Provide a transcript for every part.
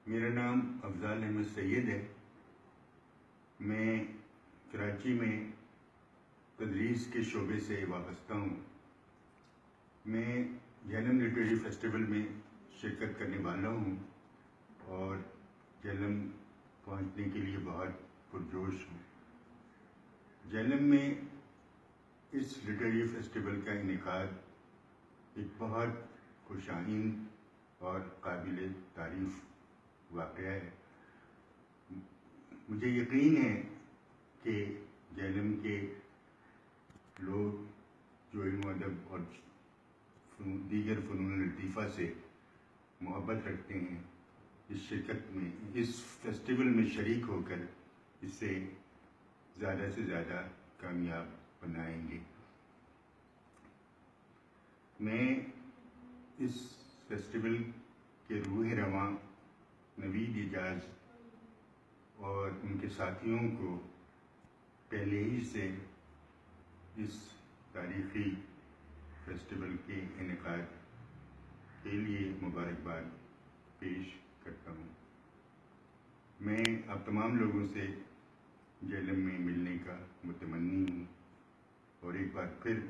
میرا نام افضال احمد سید ہے. میں کراچی میں تدریس کے شعبے سے وابستہ ہوں. میں جہلم لٹریری فیسٹیول میں شرکت کرنے والا ہوں اور جہلم پہنچنے کے لیے بہت پرجوش ہوں. جہلم میں اس لٹریری فیسٹیول کا انعقاد ایک بہت خوش آئند اور قابل تعریف واقعہ ہے. مجھے یقین ہے کہ جہلم کے لوگ جو علم و ادب اور دیگر فنون لطیفہ سے محبت رکھتے ہیں اس شرکت میں اس فیسٹیول میں شریک ہو کر اسے زیادہ سے زیادہ کامیاب بنائیں گے. میں اس فیسٹیول کے روح رواں نوید اعجاز اور ان کے ساتھیوں کو پہلے ہی سے اس تاریخی فیسٹیول کے انعقاد کے لیے مبارکباد پیش کرتا ہوں. میں آپ تمام لوگوں سے جہلم میں ملنے کا متمنی ہوں اور ایک بار پھر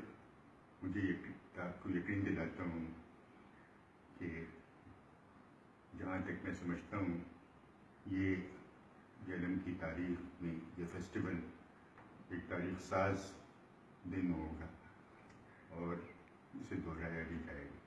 مجھے آپ کو یقین دلاتا ہوں کہ جہاں تک میں سمجھتا ہوں یہ جہلم کی تاریخ میں یہ فیسٹیول ایک تاریخ ساز دن ہوگا اور اسے دہرایا بھی جائے گا.